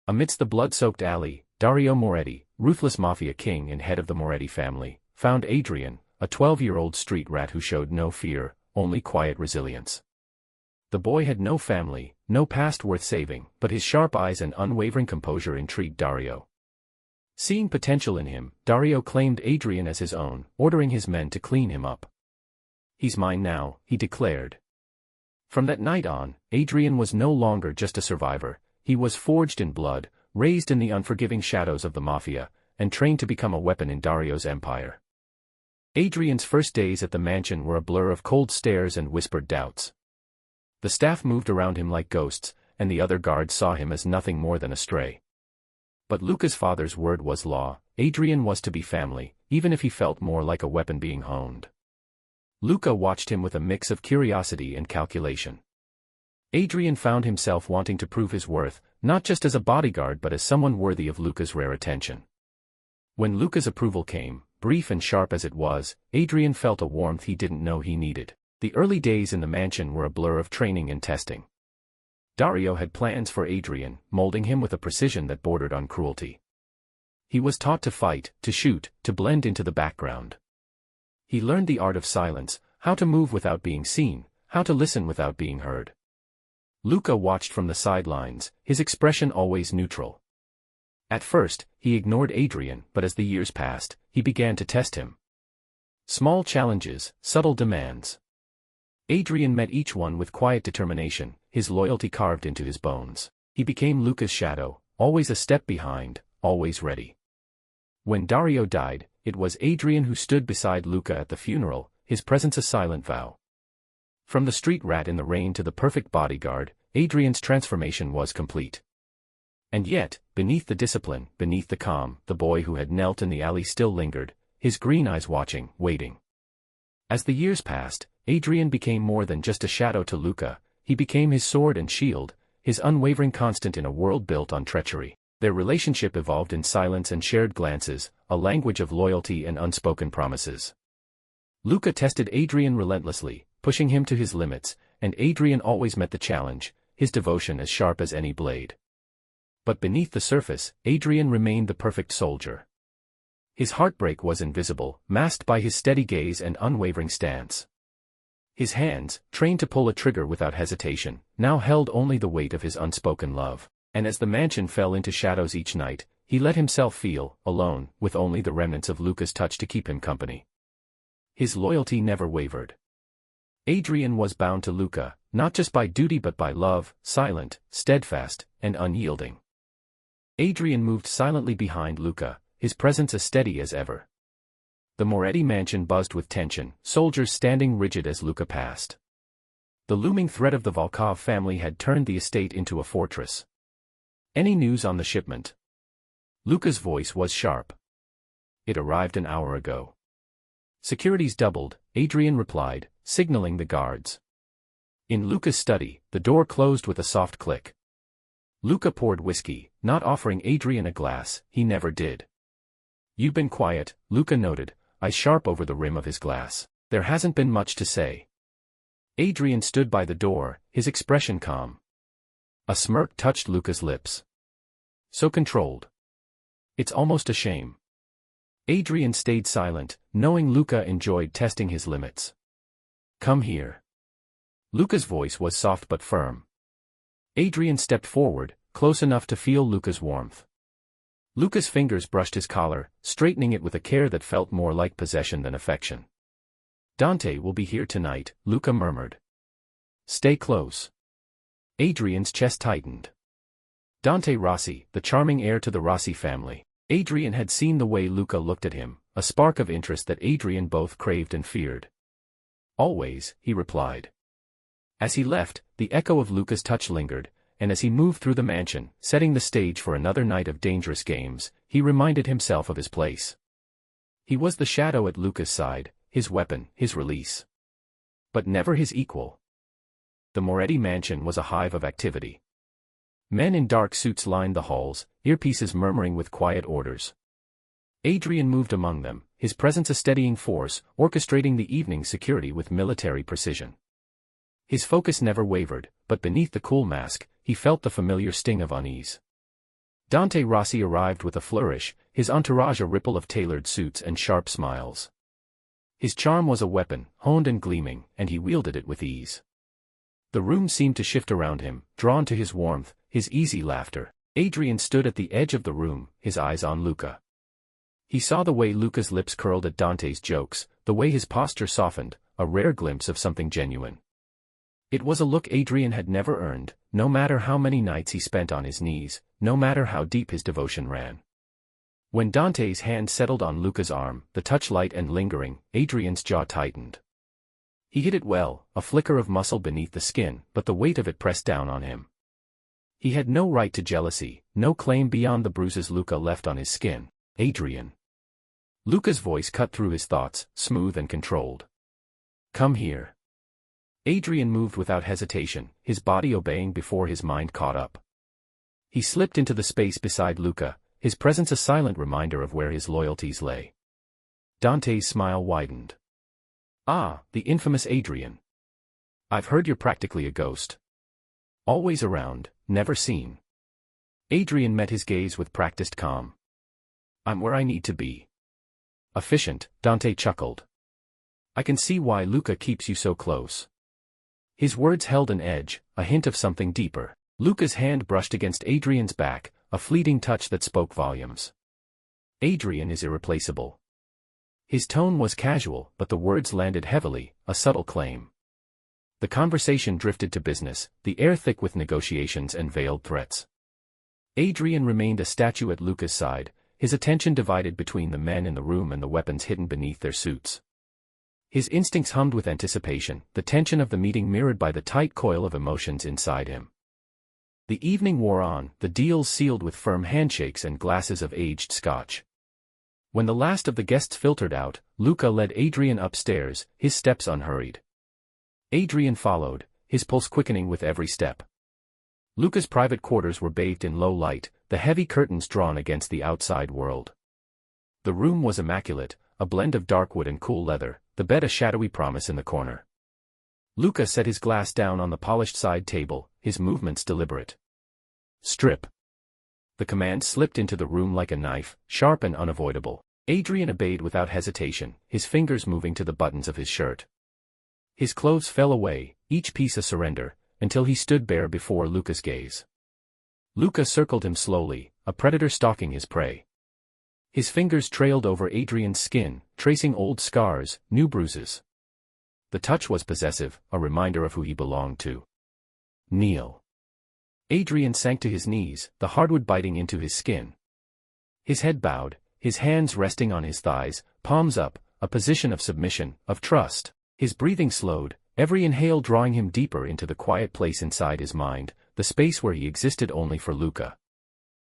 Amidst the blood-soaked alley, Dario Moretti, ruthless mafia king and head of the Moretti family, found Adrian, a 12-year-old street rat who showed no fear, only quiet resilience. The boy had no family, no past worth saving, but his sharp eyes and unwavering composure intrigued Dario. Seeing potential in him, Dario claimed Adrian as his own, ordering his men to clean him up. "He's mine now," he declared. From that night on, Adrian was no longer just a survivor. He was forged in blood, raised in the unforgiving shadows of the mafia, and trained to become a weapon in Dario's empire. Adrian's first days at the mansion were a blur of cold stares and whispered doubts. The staff moved around him like ghosts, and the other guards saw him as nothing more than a stray. But Luca's father's word was law. Adrian was to be family, even if he felt more like a weapon being honed. Luca watched him with a mix of curiosity and calculation. Adrian found himself wanting to prove his worth, not just as a bodyguard but as someone worthy of Luca's rare attention. When Luca's approval came, brief and sharp as it was, Adrian felt a warmth he didn't know he needed. The early days in the mansion were a blur of training and testing. Dario had plans for Adrian, molding him with a precision that bordered on cruelty. He was taught to fight, to shoot, to blend into the background. He learned the art of silence, how to move without being seen, how to listen without being heard. Luca watched from the sidelines, his expression always neutral. At first, he ignored Adrian, but as the years passed, he began to test him. Small challenges, subtle demands. Adrian met each one with quiet determination, his loyalty carved into his bones. He became Luca's shadow, always a step behind, always ready. When Dario died, it was Adrian who stood beside Luca at the funeral, his presence a silent vow. From the street rat in the rain to the perfect bodyguard, Adrian's transformation was complete. And yet, beneath the discipline, beneath the calm, the boy who had knelt in the alley still lingered, his green eyes watching, waiting. As the years passed, Adrian became more than just a shadow to Luca. He became his sword and shield, his unwavering constant in a world built on treachery. Their relationship evolved in silence and shared glances, a language of loyalty and unspoken promises. Luca tested Adrian relentlessly, pushing him to his limits, and Adrian always met the challenge, his devotion as sharp as any blade. But beneath the surface, Adrian remained the perfect soldier. His heartbreak was invisible, masked by his steady gaze and unwavering stance. His hands, trained to pull a trigger without hesitation, now held only the weight of his unspoken love. And as the mansion fell into shadows each night, he let himself feel alone, with only the remnants of Luca's touch to keep him company. His loyalty never wavered. Adrian was bound to Luca, not just by duty but by love, silent, steadfast, and unyielding. Adrian moved silently behind Luca, his presence as steady as ever. The Moretti mansion buzzed with tension, soldiers standing rigid as Luca passed. The looming threat of the Volkov family had turned the estate into a fortress. "Any news on the shipment?" Luca's voice was sharp. "It arrived an hour ago." "Security's doubled," Adrian replied, signaling the guards. In Luca's study, the door closed with a soft click. Luca poured whiskey, not offering Adrian a glass. He never did. "You've been quiet," Luca noted, eyes sharp over the rim of his glass. "There hasn't been much to say." Adrian stood by the door, his expression calm. A smirk touched Luca's lips. "So controlled. It's almost a shame." Adrian stayed silent, knowing Luca enjoyed testing his limits. "Come here." Luca's voice was soft but firm. Adrian stepped forward, close enough to feel Luca's warmth. Luca's fingers brushed his collar, straightening it with a care that felt more like possession than affection. "Dante will be here tonight," Luca murmured. "Stay close." Adrian's chest tightened. Dante Rossi, the charming heir to the Rossi family. Adrian had seen the way Luca looked at him, a spark of interest that Adrian both craved and feared. "Always," he replied. As he left, the echo of Luca's touch lingered, and as he moved through the mansion, setting the stage for another night of dangerous games, he reminded himself of his place. He was the shadow at Luca's side, his weapon, his release. But never his equal. The Moretti mansion was a hive of activity. Men in dark suits lined the halls, earpieces murmuring with quiet orders. Adrian moved among them, his presence a steadying force, orchestrating the evening's security with military precision. His focus never wavered, but beneath the cool mask, he felt the familiar sting of unease. Dante Rossi arrived with a flourish, his entourage a ripple of tailored suits and sharp smiles. His charm was a weapon, honed and gleaming, and he wielded it with ease. The room seemed to shift around him, drawn to his warmth, his easy laughter. Adrian stood at the edge of the room, his eyes on Luca. He saw the way Luca's lips curled at Dante's jokes, the way his posture softened, a rare glimpse of something genuine. It was a look Adrian had never earned, no matter how many nights he spent on his knees, no matter how deep his devotion ran. When Dante's hand settled on Luca's arm, the touch light and lingering, Adrian's jaw tightened. He hit it well, a flicker of muscle beneath the skin, but the weight of it pressed down on him. He had no right to jealousy, no claim beyond the bruises Luca left on his skin. Adrian. Luca's voice cut through his thoughts, smooth and controlled. Come here. Adrian moved without hesitation, his body obeying before his mind caught up. He slipped into the space beside Luca, his presence a silent reminder of where his loyalties lay. Dante's smile widened. Ah, the infamous Adrian. I've heard you're practically a ghost. Always around, never seen. Adrian met his gaze with practiced calm. I'm where I need to be. Efficient, Dante chuckled. I can see why Luca keeps you so close. His words held an edge, a hint of something deeper. Luca's hand brushed against Adrian's back, a fleeting touch that spoke volumes. Adrian is irreplaceable. His tone was casual, but the words landed heavily, a subtle claim. The conversation drifted to business, the air thick with negotiations and veiled threats. Adrian remained a statue at Luca's side, his attention divided between the men in the room and the weapons hidden beneath their suits. His instincts hummed with anticipation, the tension of the meeting mirrored by the tight coil of emotions inside him. The evening wore on, the deals sealed with firm handshakes and glasses of aged scotch. When the last of the guests filtered out, Luca led Adrian upstairs, his steps unhurried. Adrian followed, his pulse quickening with every step. Luca's private quarters were bathed in low light, the heavy curtains drawn against the outside world. The room was immaculate, a blend of dark wood and cool leather, the bed a shadowy promise in the corner. Luca set his glass down on the polished side table, his movements deliberate. Strip. The command slipped into the room like a knife, sharp and unavoidable. Adrian obeyed without hesitation, his fingers moving to the buttons of his shirt. His clothes fell away, each piece a surrender, until he stood bare before Luca's gaze. Luca circled him slowly, a predator stalking his prey. His fingers trailed over Adrian's skin, tracing old scars, new bruises. The touch was possessive, a reminder of who he belonged to. Kneel. Adrian sank to his knees, the hardwood biting into his skin. His head bowed, his hands resting on his thighs, palms up, a position of submission, of trust. His breathing slowed, every inhale drawing him deeper into the quiet place inside his mind, the space where he existed only for Luca.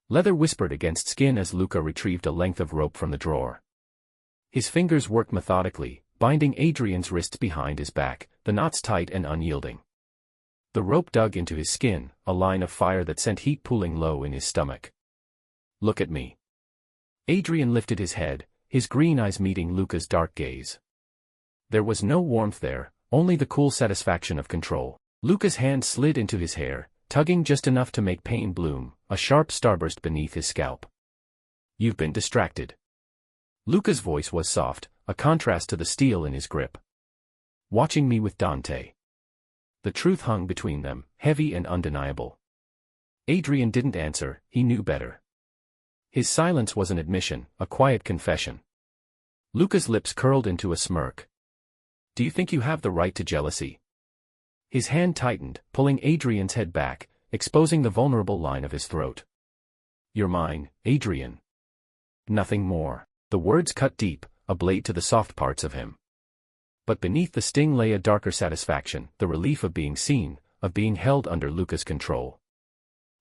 Leather whispered against skin as Luca retrieved a length of rope from the drawer. His fingers worked methodically, binding Adrian's wrists behind his back, the knots tight and unyielding. The rope dug into his skin, a line of fire that sent heat pooling low in his stomach. Look at me. Adrian lifted his head, his green eyes meeting Luca's dark gaze. There was no warmth there, only the cool satisfaction of control. Luca's hand slid into his hair, tugging just enough to make pain bloom, a sharp starburst beneath his scalp. You've been distracted. Luca's voice was soft, a contrast to the steel in his grip. Watching me with Dante. The truth hung between them, heavy and undeniable. Adrian didn't answer, he knew better. His silence was an admission, a quiet confession. Luca's lips curled into a smirk. Do you think you have the right to jealousy? His hand tightened, pulling Adrian's head back, exposing the vulnerable line of his throat. You're mine, Adrian. Nothing more. The words cut deep, a blade to the soft parts of him. But beneath the sting lay a darker satisfaction, the relief of being seen, of being held under Luca's control.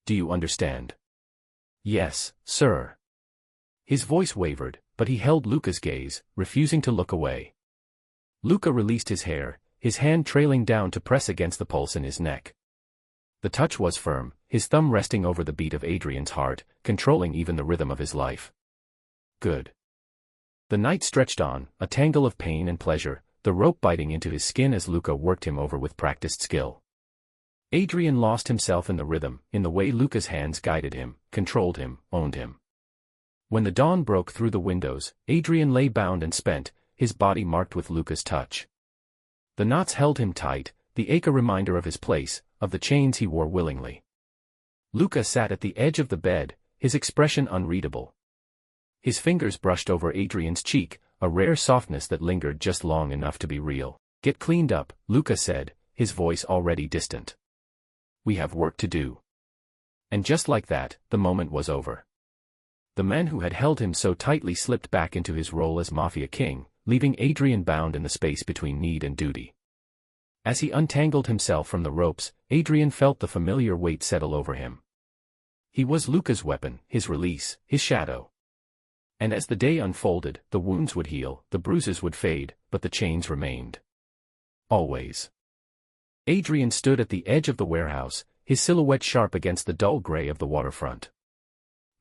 Do you understand? Yes, sir. His voice wavered, but he held Luca's gaze, refusing to look away. Luca released his hair, his hand trailing down to press against the pulse in his neck. The touch was firm, his thumb resting over the beat of Adrian's heart, controlling even the rhythm of his life. Good. The night stretched on, a tangle of pain and pleasure, the rope biting into his skin as Luca worked him over with practiced skill. Adrian lost himself in the rhythm, in the way Luca's hands guided him, controlled him, owned him. When the dawn broke through the windows, Adrian lay bound and spent, his body marked with Luca's touch. The knots held him tight, the ache a reminder of his place, of the chains he wore willingly. Luca sat at the edge of the bed, his expression unreadable. His fingers brushed over Adrian's cheek, a rare softness that lingered just long enough to be real. "Get cleaned up," Luca said, his voice already distant. "We have work to do." And just like that, the moment was over. The man who had held him so tightly slipped back into his role as Mafia King, leaving Adrian bound in the space between need and duty. As he untangled himself from the ropes, Adrian felt the familiar weight settle over him. He was Luca's weapon, his release, his shadow. And as the day unfolded, the wounds would heal, the bruises would fade, but the chains remained. Always. Adrian stood at the edge of the warehouse, his silhouette sharp against the dull gray of the waterfront.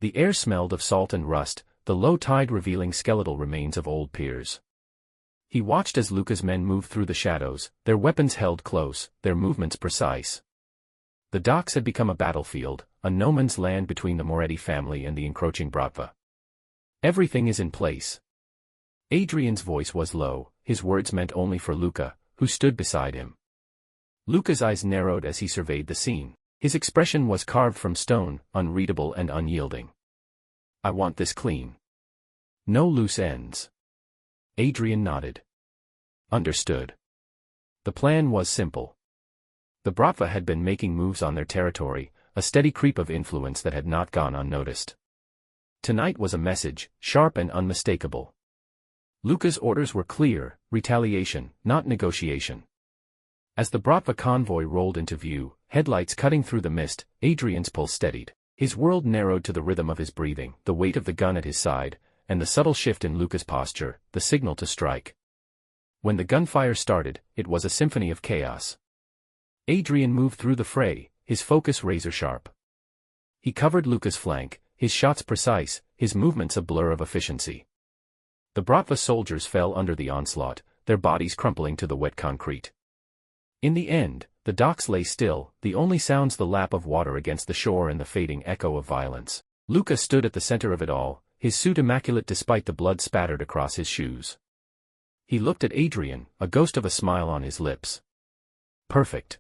The air smelled of salt and rust, the low tide revealing skeletal remains of old piers. He watched as Luca's men moved through the shadows, their weapons held close, their movements precise. The docks had become a battlefield, a no man's land between the Moretti family and the encroaching Bratva. "Everything is in place." Adrian's voice was low, his words meant only for Luca, who stood beside him. Luca's eyes narrowed as he surveyed the scene. His expression was carved from stone, unreadable and unyielding. "I want this clean. No loose ends." Adrian nodded. Understood. The plan was simple. The Bratva had been making moves on their territory, a steady creep of influence that had not gone unnoticed. Tonight was a message, sharp and unmistakable. Luca's orders were clear: retaliation, not negotiation. As the Bratva convoy rolled into view, headlights cutting through the mist, Adrian's pulse steadied. His world narrowed to the rhythm of his breathing, the weight of the gun at his side, and the subtle shift in Luca's posture, the signal to strike. When the gunfire started, it was a symphony of chaos. Adrian moved through the fray, his focus razor-sharp. He covered Luca's flank, his shots precise, his movements a blur of efficiency. The Bratva soldiers fell under the onslaught, their bodies crumpling to the wet concrete. In the end, the docks lay still, the only sounds the lap of water against the shore and the fading echo of violence. Luca stood at the center of it all, his suit immaculate despite the blood spattered across his shoes. He looked at Adrian, a ghost of a smile on his lips. Perfect.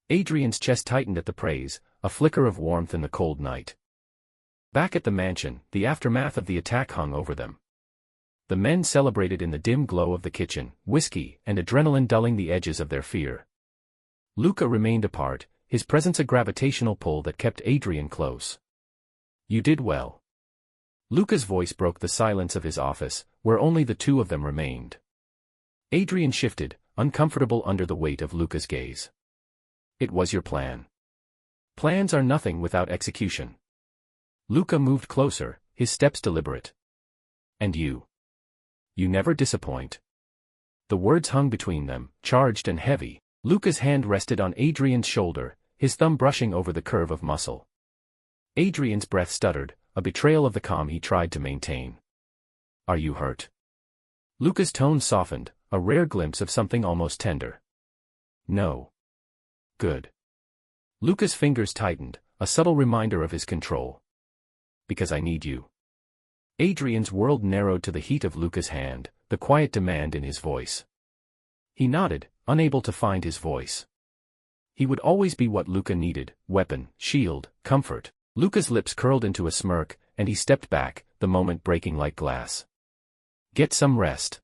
Adrian's chest tightened at the praise, a flicker of warmth in the cold night. Back at the mansion, the aftermath of the attack hung over them. The men celebrated in the dim glow of the kitchen, whiskey and adrenaline dulling the edges of their fear. Luca remained apart, his presence a gravitational pull that kept Adrian close. "You did well." Luca's voice broke the silence of his office, where only the two of them remained. Adrian shifted, uncomfortable under the weight of Luca's gaze. "It was your plan. Plans are nothing without execution." Luca moved closer, his steps deliberate. "And you? You never disappoint." The words hung between them, charged and heavy. Luca's hand rested on Adrian's shoulder, his thumb brushing over the curve of muscle. Adrian's breath stuttered, a betrayal of the calm he tried to maintain. "Are you hurt?" Luca's tone softened, a rare glimpse of something almost tender. "No." "Good." Luca's fingers tightened, a subtle reminder of his control. "Because I need you." Adrian's world narrowed to the heat of Luca's hand, the quiet demand in his voice. He nodded, unable to find his voice. He would always be what Luca needed: weapon, shield, comfort. Luca's lips curled into a smirk, and he stepped back, the moment breaking like glass. "Get some rest.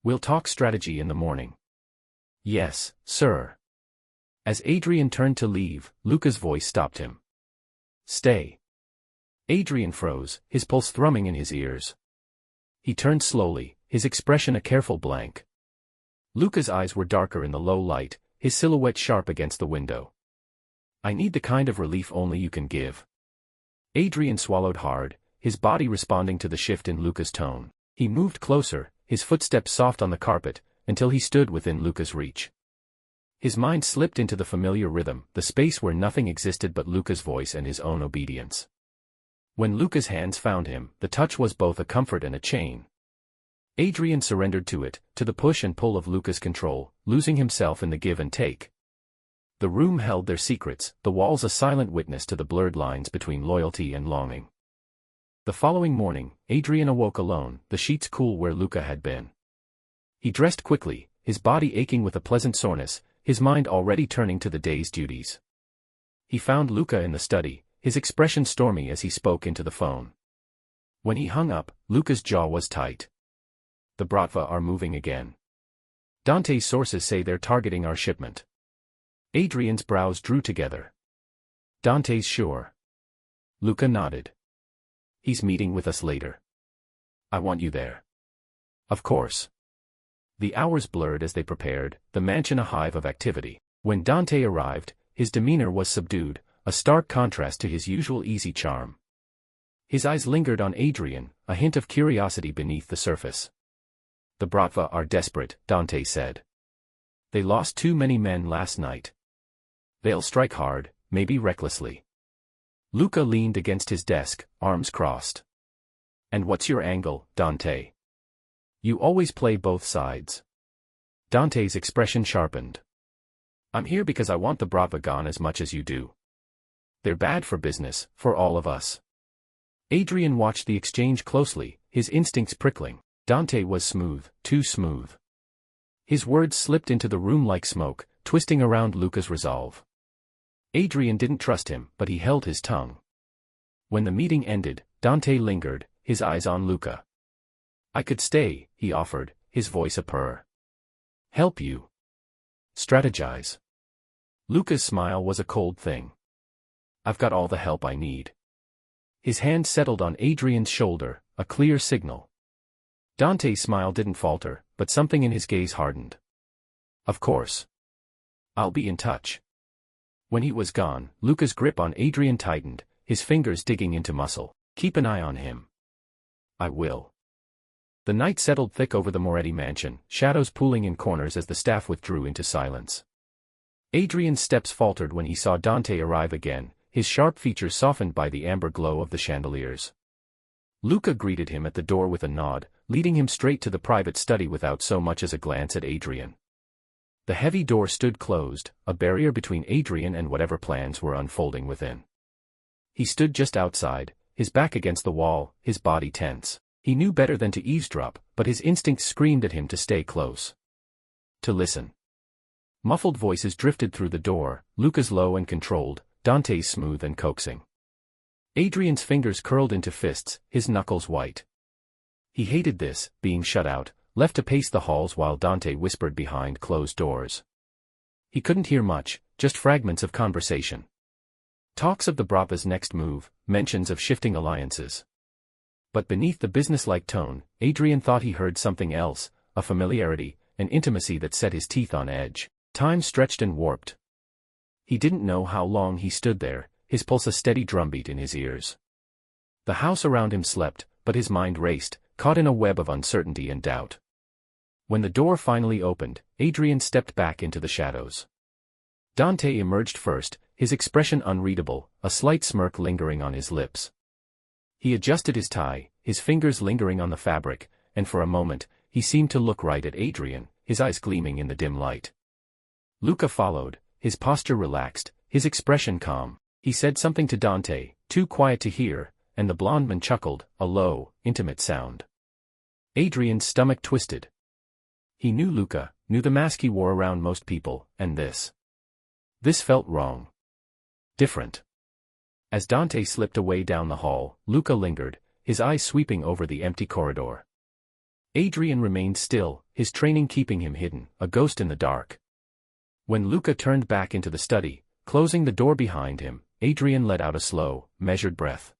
We'll talk strategy in the morning." "Yes, sir." As Adrian turned to leave, Luca's voice stopped him. "Stay." Adrian froze, his pulse thrumming in his ears. He turned slowly, his expression a careful blank. Luca's eyes were darker in the low light, his silhouette sharp against the window. "I need the kind of relief only you can give." Adrian swallowed hard, his body responding to the shift in Luca's tone. He moved closer, his footsteps soft on the carpet, until he stood within Luca's reach. His mind slipped into the familiar rhythm, the space where nothing existed but Luca's voice and his own obedience. When Luca's hands found him, the touch was both a comfort and a chain. Adrian surrendered to it, to the push and pull of Luca's control, losing himself in the give and take. The room held their secrets, the walls a silent witness to the blurred lines between loyalty and longing. The following morning, Adrian awoke alone, the sheets cool where Luca had been. He dressed quickly, his body aching with a pleasant soreness, his mind already turning to the day's duties. He found Luca in the study, his expression stormy as he spoke into the phone. When he hung up, Luca's jaw was tight. The Bratva are moving again. Dante's sources say they're targeting our shipment. Adrian's brows drew together. Dante's sure. Luca nodded. He's meeting with us later. I want you there. Of course. The hours blurred as they prepared, the mansion a hive of activity. When Dante arrived, his demeanor was subdued, a stark contrast to his usual easy charm. His eyes lingered on Adrian, a hint of curiosity beneath the surface. The Bratva are desperate, Dante said. They lost too many men last night. They'll strike hard, maybe recklessly. Luca leaned against his desk, arms crossed. And what's your angle, Dante? You always play both sides. Dante's expression sharpened. I'm here because I want the Bratva gone as much as you do. They're bad for business, for all of us. Adrian watched the exchange closely, his instincts prickling. Dante was smooth, too smooth. His words slipped into the room like smoke, twisting around Luca's resolve. Adrian didn't trust him, but he held his tongue. When the meeting ended, Dante lingered, his eyes on Luca. I could stay, he offered, his voice a purr. Help you. Strategize. Luca's smile was a cold thing. I've got all the help I need. His hand settled on Adrian's shoulder, a clear signal. Dante's smile didn't falter, but something in his gaze hardened. Of course. I'll be in touch. When he was gone, Luca's grip on Adrian tightened, his fingers digging into muscle. Keep an eye on him. I will. The night settled thick over the Moretti mansion, shadows pooling in corners as the staff withdrew into silence. Adrian's steps faltered when he saw Dante arrive again, his sharp features softened by the amber glow of the chandeliers. Luca greeted him at the door with a nod, leading him straight to the private study without so much as a glance at Adrian. The heavy door stood closed, a barrier between Adrian and whatever plans were unfolding within. He stood just outside, his back against the wall, his body tense. He knew better than to eavesdrop, but his instincts screamed at him to stay close. To listen. Muffled voices drifted through the door, Luca's low and controlled, Dante's smooth and coaxing. Adrian's fingers curled into fists, his knuckles white. He hated this, being shut out, left to pace the halls while Dante whispered behind closed doors. He couldn't hear much, just fragments of conversation. Talks of the Bratva's next move, mentions of shifting alliances. But beneath the businesslike tone, Adrian thought he heard something else, a familiarity, an intimacy that set his teeth on edge. Time stretched and warped. He didn't know how long he stood there, his pulse a steady drumbeat in his ears. The house around him slept, but his mind raced, caught in a web of uncertainty and doubt. When the door finally opened, Adrian stepped back into the shadows. Dante emerged first, his expression unreadable, a slight smirk lingering on his lips. He adjusted his tie, his fingers lingering on the fabric, and for a moment, he seemed to look right at Adrian, his eyes gleaming in the dim light. Luca followed, his posture relaxed, his expression calm. He said something to Dante, too quiet to hear, and the blond man chuckled, a low, intimate sound. Adrian's stomach twisted. He knew Luca, knew the mask he wore around most people, and this. This felt wrong. Different. As Dante slipped away down the hall, Luca lingered, his eyes sweeping over the empty corridor. Adrian remained still, his training keeping him hidden, a ghost in the dark. When Luca turned back into the study, closing the door behind him, Adrian let out a slow, measured breath.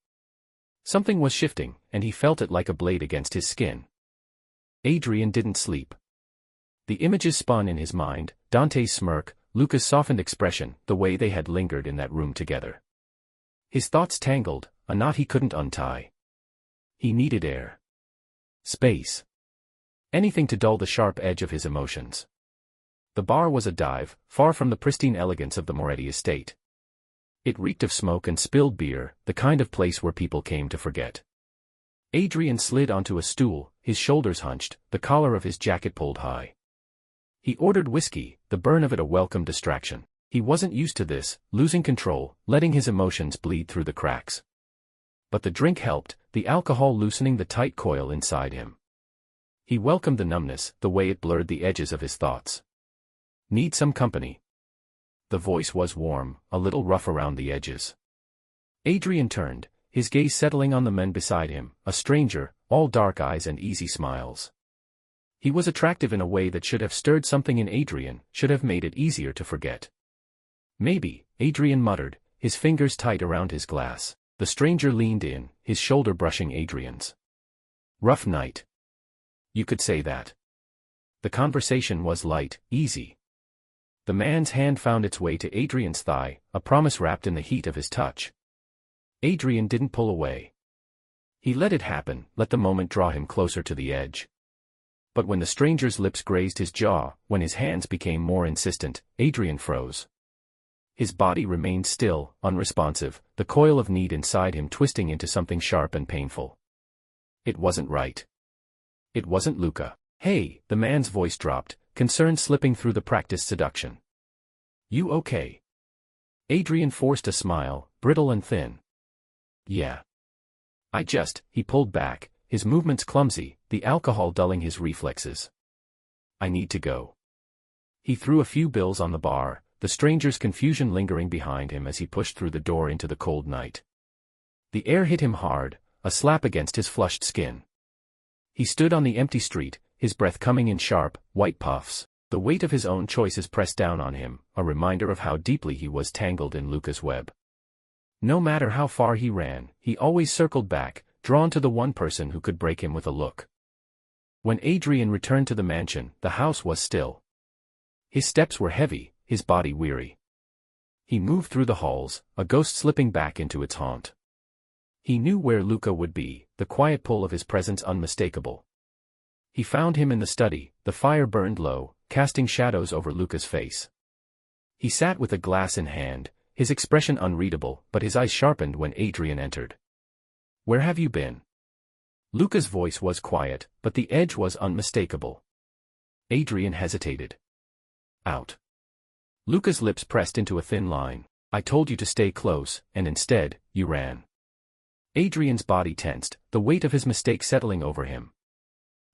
Something was shifting, and he felt it like a blade against his skin. Adrian didn't sleep. The images spun in his mind, Dante's smirk, Luca's softened expression, the way they had lingered in that room together. His thoughts tangled, a knot he couldn't untie. He needed air. Space. Anything to dull the sharp edge of his emotions. The bar was a dive, far from the pristine elegance of the Moretti estate. It reeked of smoke and spilled beer, the kind of place where people came to forget. Adrian slid onto a stool, his shoulders hunched, the collar of his jacket pulled high. He ordered whiskey, the burn of it a welcome distraction. He wasn't used to this, losing control, letting his emotions bleed through the cracks. But the drink helped, the alcohol loosening the tight coil inside him. He welcomed the numbness, the way it blurred the edges of his thoughts. Need some company? The voice was warm, a little rough around the edges. Adrian turned, his gaze settling on the men beside him, a stranger, all dark eyes and easy smiles. He was attractive in a way that should have stirred something in Adrian, should have made it easier to forget. Maybe, Adrian muttered, his fingers tight around his glass. The stranger leaned in, his shoulder brushing Adrian's. Rough night. You could say that. The conversation was light, easy. The man's hand found its way to Adrian's thigh, a promise wrapped in the heat of his touch. Adrian didn't pull away. He let it happen, let the moment draw him closer to the edge. But when the stranger's lips grazed his jaw, when his hands became more insistent, Adrian froze. His body remained still, unresponsive, the coil of need inside him twisting into something sharp and painful. It wasn't right. It wasn't Luca. Hey, the man's voice dropped, concern slipping through the practiced seduction. You okay? Adrian forced a smile, brittle and thin. Yeah. He pulled back, his movements clumsy, the alcohol dulling his reflexes. I need to go. He threw a few bills on the bar, the stranger's confusion lingering behind him as he pushed through the door into the cold night. The air hit him hard, a slap against his flushed skin. He stood on the empty street, his breath coming in sharp, white puffs, the weight of his own choices pressed down on him, a reminder of how deeply he was tangled in Luca's web. No matter how far he ran, he always circled back, drawn to the one person who could break him with a look. When Adrian returned to the mansion, the house was still. His steps were heavy, his body weary. He moved through the halls, a ghost slipping back into its haunt. He knew where Luca would be, the quiet pull of his presence unmistakable. He found him in the study, the fire burned low, casting shadows over Luca's face. He sat with a glass in hand, his expression unreadable, but his eyes sharpened when Adrian entered. Where have you been? Luca's voice was quiet, but the edge was unmistakable. Adrian hesitated. Out. Luca's lips pressed into a thin line. I told you to stay close, and instead, you ran. Adrian's body tensed, the weight of his mistake settling over him.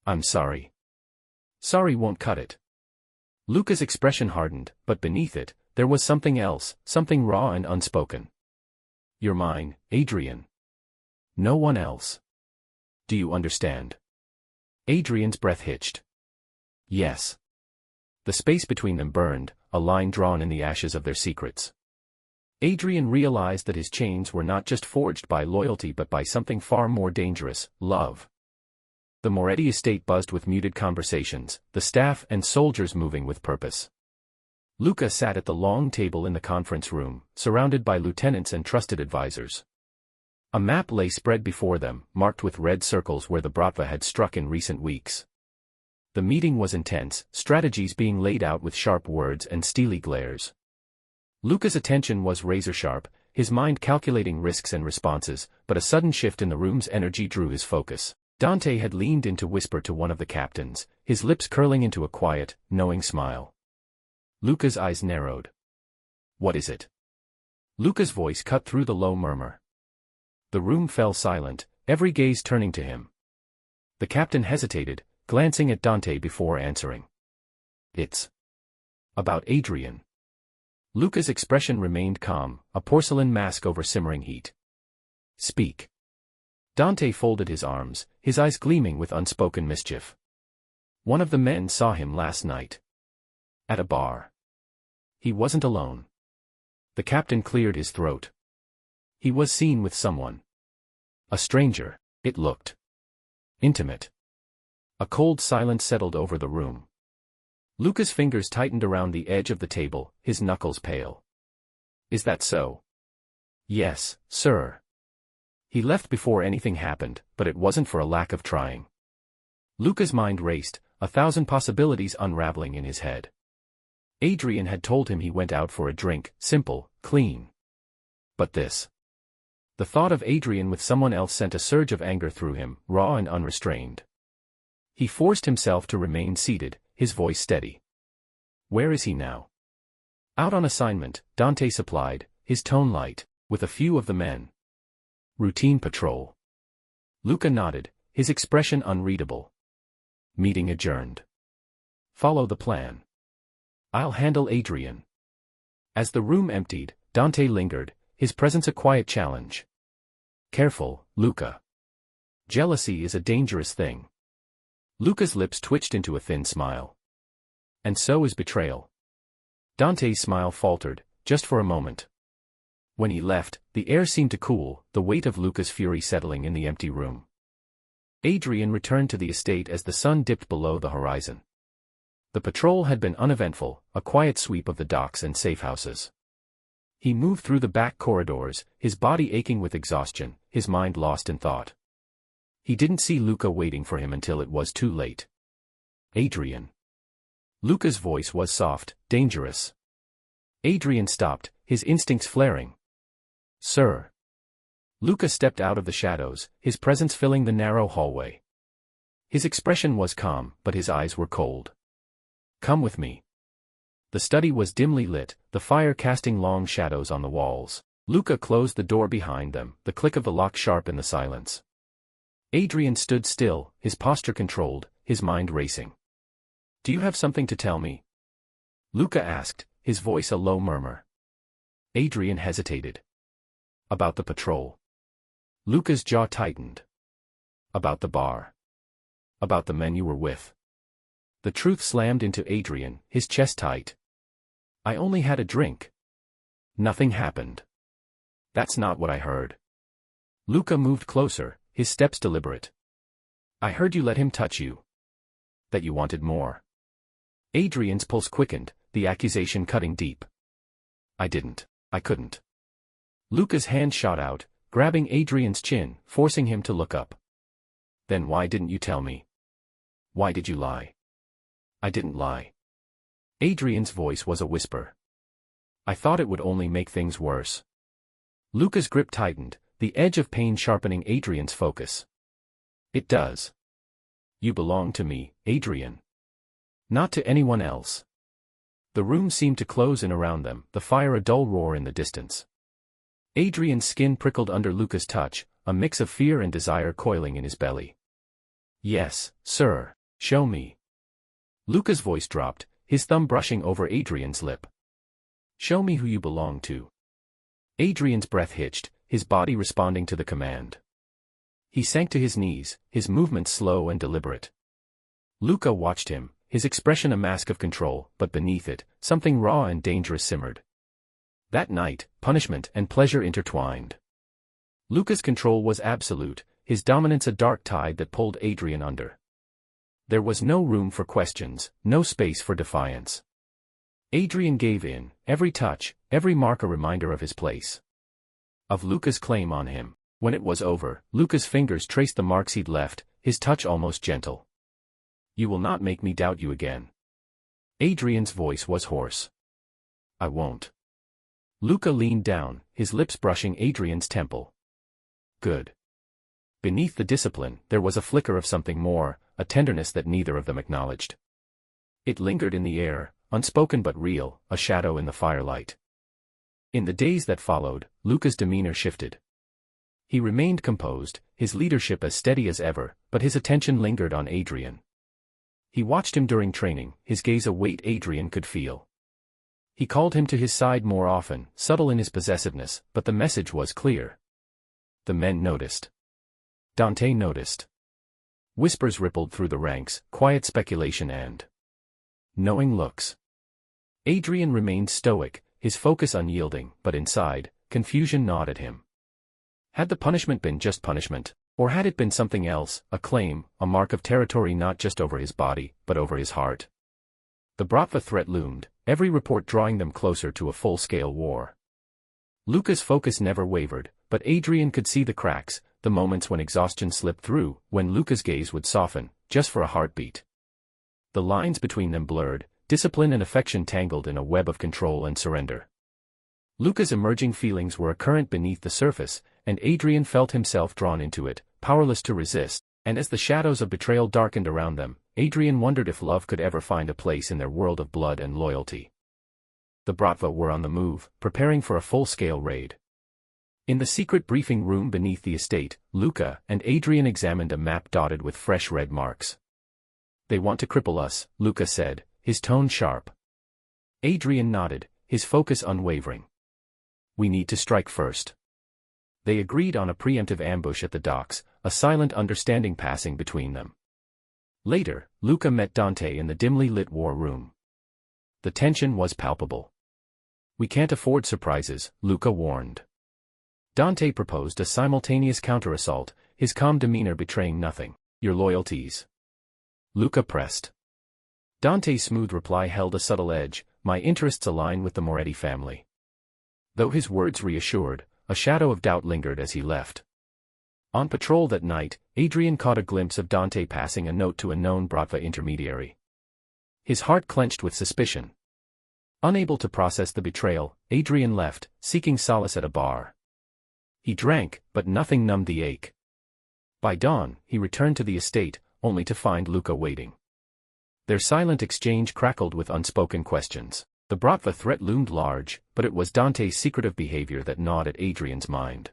I'm sorry. Sorry won't cut it. Luca's expression hardened, but beneath it, there was something else, something raw and unspoken. You're mine, Adrian. No one else. Do you understand? Adrian's breath hitched. Yes. The space between them burned, a line drawn in the ashes of their secrets. Adrian realized that his chains were not just forged by loyalty but by something far more dangerous, love. The Moretti estate buzzed with muted conversations, the staff and soldiers moving with purpose. Luca sat at the long table in the conference room, surrounded by lieutenants and trusted advisors. A map lay spread before them, marked with red circles where the Bratva had struck in recent weeks. The meeting was intense, strategies being laid out with sharp words and steely glares. Luca's attention was razor-sharp, his mind calculating risks and responses, but a sudden shift in the room's energy drew his focus. Dante had leaned in to whisper to one of the captains, his lips curling into a quiet, knowing smile. Luca's eyes narrowed. What is it? Luca's voice cut through the low murmur. The room fell silent, every gaze turning to him. The captain hesitated, glancing at Dante before answering. It's about Adrian. Luca's expression remained calm, a porcelain mask over simmering heat. Speak. Dante folded his arms, his eyes gleaming with unspoken mischief. One of the men saw him last night. At a bar. He wasn't alone. The captain cleared his throat. He was seen with someone. A stranger, it looked. Intimate. A cold silence settled over the room. Luca's fingers tightened around the edge of the table, his knuckles pale. Is that so? Yes, sir. He left before anything happened, but it wasn't for a lack of trying. Luca's mind raced, 1,000 possibilities unraveling in his head. Adrian had told him he went out for a drink, simple, clean. But this. The thought of Adrian with someone else sent a surge of anger through him, raw and unrestrained. He forced himself to remain seated, his voice steady. Where is he now? Out on assignment, Dante supplied, his tone light, with a few of the men. Routine patrol. Luca nodded, his expression unreadable. Meeting adjourned. Follow the plan. I'll handle Adrian. As the room emptied, Dante lingered, his presence a quiet challenge. Careful, Luca. Jealousy is a dangerous thing. Luca's lips twitched into a thin smile. And so is betrayal. Dante's smile faltered, just for a moment. When he left, the air seemed to cool, the weight of Luca's fury settling in the empty room. Adrian returned to the estate as the sun dipped below the horizon. The patrol had been uneventful, a quiet sweep of the docks and safehouses. He moved through the back corridors, his body aching with exhaustion, his mind lost in thought. He didn't see Luca waiting for him until it was too late. Adrian. Luca's voice was soft, dangerous. Adrian stopped, his instincts flaring. Sir. Luca stepped out of the shadows, his presence filling the narrow hallway. His expression was calm, but his eyes were cold. Come with me. The study was dimly lit, the fire casting long shadows on the walls. Luca closed the door behind them, the click of the lock sharp in the silence. Adrian stood still, his posture controlled, his mind racing. Do you have something to tell me? Luca asked, his voice a low murmur. Adrian hesitated. About the patrol. Luca's jaw tightened. About the bar. About the men you were with. The truth slammed into Adrian, his chest tight. I only had a drink. Nothing happened. That's not what I heard. Luca moved closer, his steps deliberate. I heard you let him touch you. That you wanted more. Adrian's pulse quickened, the accusation cutting deep. I didn't. I couldn't. Luca's hand shot out, grabbing Adrian's chin, forcing him to look up. Then why didn't you tell me? Why did you lie? I didn't lie. Adrian's voice was a whisper. I thought it would only make things worse. Luca's grip tightened, the edge of pain sharpening Adrian's focus. It does. You belong to me, Adrian. Not to anyone else. The room seemed to close in around them, the fire a dull roar in the distance. Adrian's skin prickled under Luca's touch, a mix of fear and desire coiling in his belly. Yes, sir, show me. Luca's voice dropped, his thumb brushing over Adrian's lip. Show me who you belong to. Adrian's breath hitched, his body responding to the command. He sank to his knees, his movements slow and deliberate. Luca watched him, his expression a mask of control, but beneath it, something raw and dangerous simmered. That night, punishment and pleasure intertwined. Luca's control was absolute, his dominance a dark tide that pulled Adrian under. There was no room for questions, no space for defiance. Adrian gave in, every touch, every mark a reminder of his place. Of Luca's claim on him. When it was over, Luca's fingers traced the marks he'd left, his touch almost gentle. You will not make me doubt you again. Adrian's voice was hoarse. I won't. Luca leaned down, his lips brushing Adrian's temple. Good. Beneath the discipline, there was a flicker of something more, a tenderness that neither of them acknowledged. It lingered in the air, unspoken but real, a shadow in the firelight. In the days that followed, Luca's demeanor shifted. He remained composed, his leadership as steady as ever, but his attention lingered on Adrian. He watched him during training, his gaze a weight Adrian could feel. He called him to his side more often, subtle in his possessiveness, but the message was clear. The men noticed. Dante noticed. Whispers rippled through the ranks, quiet speculation and knowing looks. Adrian remained stoic, his focus unyielding, but inside, confusion gnawed at him. Had the punishment been just punishment, or had it been something else, a claim, a mark of territory not just over his body, but over his heart? The Bratva threat loomed, every report drawing them closer to a full-scale war. Luca's focus never wavered, but Adrian could see the cracks, the moments when exhaustion slipped through, when Luca's gaze would soften, just for a heartbeat. The lines between them blurred, discipline and affection tangled in a web of control and surrender. Luca's emerging feelings were a current beneath the surface, and Adrian felt himself drawn into it, powerless to resist, and as the shadows of betrayal darkened around them, Adrian wondered if love could ever find a place in their world of blood and loyalty. The Bratva were on the move, preparing for a full-scale raid. In the secret briefing room beneath the estate, Luca and Adrian examined a map dotted with fresh red marks. "They want to cripple us," Luca said, his tone sharp. Adrian nodded, his focus unwavering. "We need to strike first." They agreed on a preemptive ambush at the docks, a silent understanding passing between them. Later, Luca met Dante in the dimly lit war room. The tension was palpable. "We can't afford surprises," Luca warned. Dante proposed a simultaneous counter-assault, his calm demeanor betraying nothing. "Your loyalties?" Luca pressed. Dante's smooth reply held a subtle edge. "My interests align with the Moretti family." Though his words reassured, a shadow of doubt lingered as he left. On patrol that night, Adrian caught a glimpse of Dante passing a note to a known Bratva intermediary. His heart clenched with suspicion. Unable to process the betrayal, Adrian left, seeking solace at a bar. He drank, but nothing numbed the ache. By dawn, he returned to the estate, only to find Luca waiting. Their silent exchange crackled with unspoken questions. The Bratva threat loomed large, but it was Dante's secretive behavior that gnawed at Adrian's mind.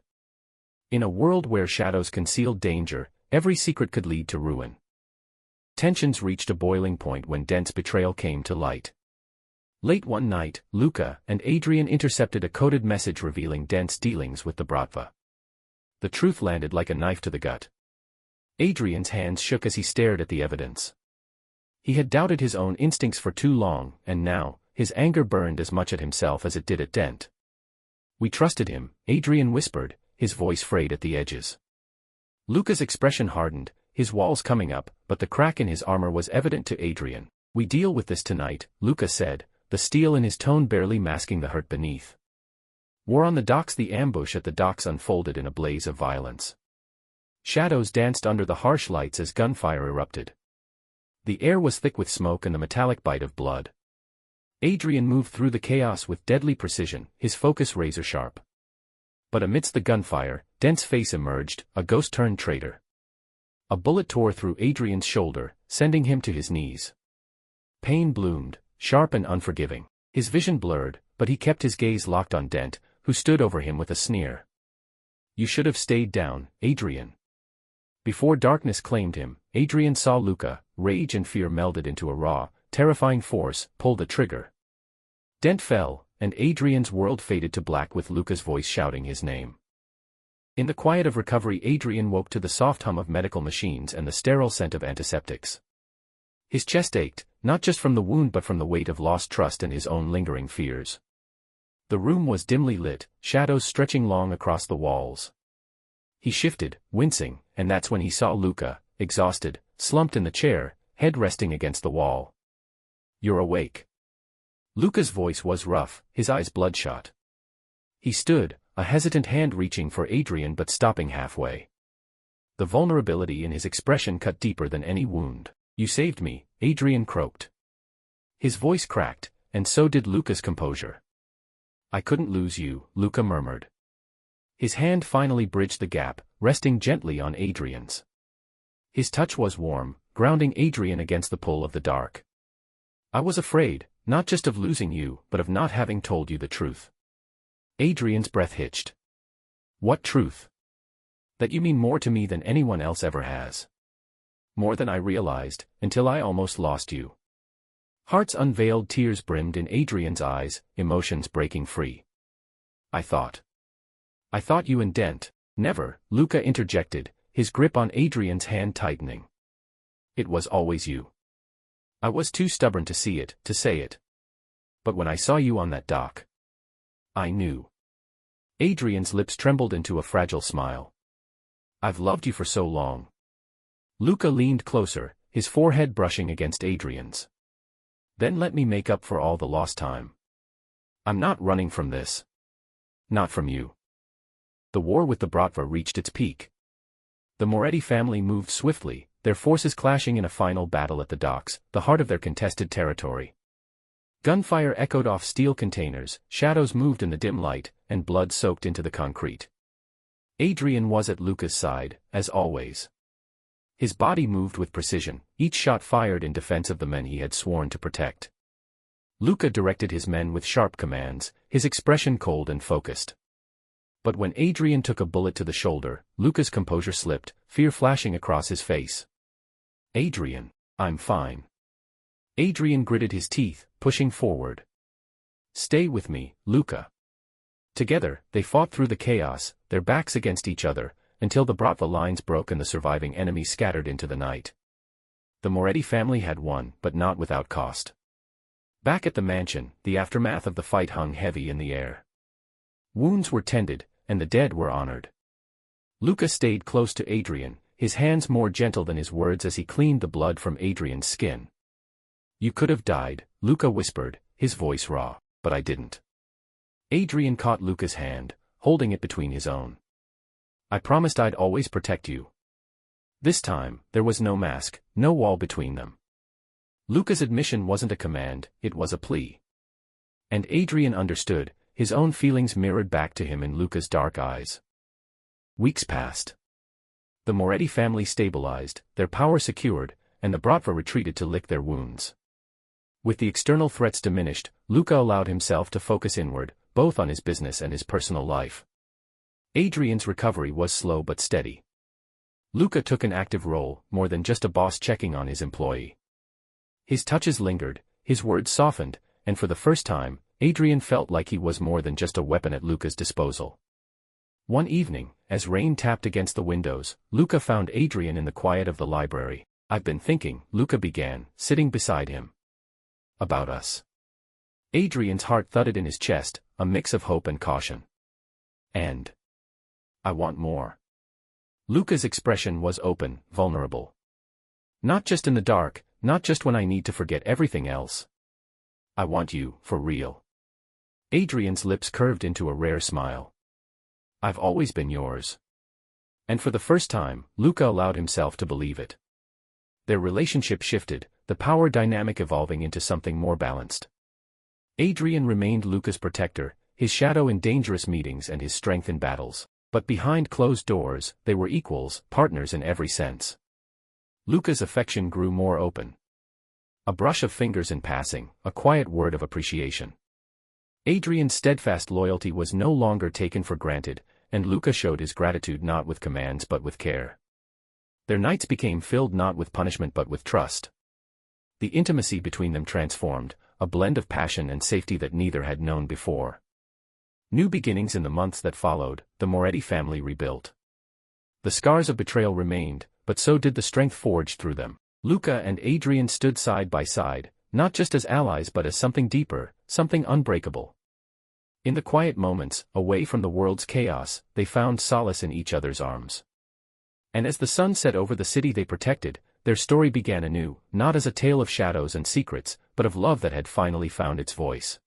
In a world where shadows concealed danger, every secret could lead to ruin. Tensions reached a boiling point when Dent's betrayal came to light. Late one night, Luca and Adrian intercepted a coded message revealing Dent's dealings with the Bratva. The truth landed like a knife to the gut. Adrian's hands shook as he stared at the evidence. He had doubted his own instincts for too long, and now, his anger burned as much at himself as it did at Dent. "We trusted him," Adrian whispered, his voice frayed at the edges. Luca's expression hardened, his walls coming up, but the crack in his armor was evident to Adrian. "We deal with this tonight," Luca said, the steel in his tone barely masking the hurt beneath. War on the docks. The ambush at the docks unfolded in a blaze of violence. Shadows danced under the harsh lights as gunfire erupted. The air was thick with smoke and the metallic bite of blood. Adrian moved through the chaos with deadly precision, his focus razor-sharp. But amidst the gunfire, Dent's face emerged, a ghost-turned traitor. A bullet tore through Adrian's shoulder, sending him to his knees. Pain bloomed, sharp and unforgiving. His vision blurred, but he kept his gaze locked on Dent, who stood over him with a sneer. "You should have stayed down, Adrian." Before darkness claimed him, Adrian saw Luca, rage and fear melded into a raw, terrifying force, pull the trigger. Dent fell, and Adrian's world faded to black with Luca's voice shouting his name. In the quiet of recovery, Adrian woke to the soft hum of medical machines and the sterile scent of antiseptics. His chest ached, not just from the wound but from the weight of lost trust and his own lingering fears. The room was dimly lit, shadows stretching long across the walls. He shifted, wincing, and that's when he saw Luca, exhausted, slumped in the chair, head resting against the wall. "You're awake." Luca's voice was rough, his eyes bloodshot. He stood, a hesitant hand reaching for Adrian but stopping halfway. The vulnerability in his expression cut deeper than any wound. "You saved me," Adrian croaked. His voice cracked, and so did Luca's composure. "I couldn't lose you," Luca murmured. His hand finally bridged the gap, resting gently on Adrian's. His touch was warm, grounding Adrian against the pull of the dark. "I was afraid, not just of losing you, but of not having told you the truth." Adrian's breath hitched. "What truth?" "That you mean more to me than anyone else ever has. More than I realized, until I almost lost you." Heart's unveiled tears brimmed in Adrian's eyes, emotions breaking free. I thought you and Dent." "Never," Luca interjected, his grip on Adrian's hand tightening. "It was always you. I was too stubborn to see it, to say it. But when I saw you on that dock, I knew." Adrian's lips trembled into a fragile smile. "I've loved you for so long." Luca leaned closer, his forehead brushing against Adrian's. "Then let me make up for all the lost time. I'm not running from this. Not from you." The war with the Bratva reached its peak. The Moretti family moved swiftly, their forces clashing in a final battle at the docks, the heart of their contested territory. Gunfire echoed off steel containers, shadows moved in the dim light, and blood soaked into the concrete. Adrian was at Luca's side, as always. His body moved with precision, each shot fired in defense of the men he had sworn to protect. Luca directed his men with sharp commands, his expression cold and focused. But when Adrian took a bullet to the shoulder, Luca's composure slipped, fear flashing across his face. "Adrian, I'm fine." Adrian gritted his teeth, pushing forward. "Stay with me, Luca." Together, they fought through the chaos, their backs against each other, until the Bratva lines broke and the surviving enemy scattered into the night. The Moretti family had won, but not without cost. Back at the mansion, the aftermath of the fight hung heavy in the air. Wounds were tended, and the dead were honored. Luca stayed close to Adrian, his hands more gentle than his words as he cleaned the blood from Adrian's skin. "You could have died," Luca whispered, his voice raw, "but I didn't." Adrian caught Luca's hand, holding it between his own. "I promised I'd always protect you." This time, there was no mask, no wall between them. Luca's admission wasn't a command, it was a plea. And Adrian understood, his own feelings mirrored back to him in Luca's dark eyes. Weeks passed. The Moretti family stabilized, their power secured, and the Bratva retreated to lick their wounds. With the external threats diminished, Luca allowed himself to focus inward, both on his business and his personal life. Adrian's recovery was slow but steady. Luca took an active role, more than just a boss checking on his employee. His touches lingered, his words softened, and for the first time, Adrian felt like he was more than just a weapon at Luca's disposal. One evening, as rain tapped against the windows, Luca found Adrian in the quiet of the library. "I've been thinking," Luca began, sitting beside him. "About us." Adrian's heart thudded in his chest, a mix of hope and caution. "And I want more." Luca's expression was open, vulnerable. "Not just in the dark, not just when I need to forget everything else. I want you, for real." Adrian's lips curved into a rare smile. "I've always been yours." And for the first time, Luca allowed himself to believe it. Their relationship shifted, the power dynamic evolving into something more balanced. Adrian remained Luca's protector, his shadow in dangerous meetings and his strength in battles. But behind closed doors, they were equals, partners in every sense. Luca's affection grew more open. A brush of fingers in passing, a quiet word of appreciation. Adrian's steadfast loyalty was no longer taken for granted, and Luca showed his gratitude not with commands but with care. Their nights became filled not with punishment but with trust. The intimacy between them transformed, a blend of passion and safety that neither had known before. New beginnings in the months that followed, the Moretti family rebuilt. The scars of betrayal remained, but so did the strength forged through them. Luca and Adrian stood side by side, not just as allies but as something deeper, something unbreakable. In the quiet moments, away from the world's chaos, they found solace in each other's arms. And as the sun set over the city they protected, their story began anew, not as a tale of shadows and secrets, but of love that had finally found its voice.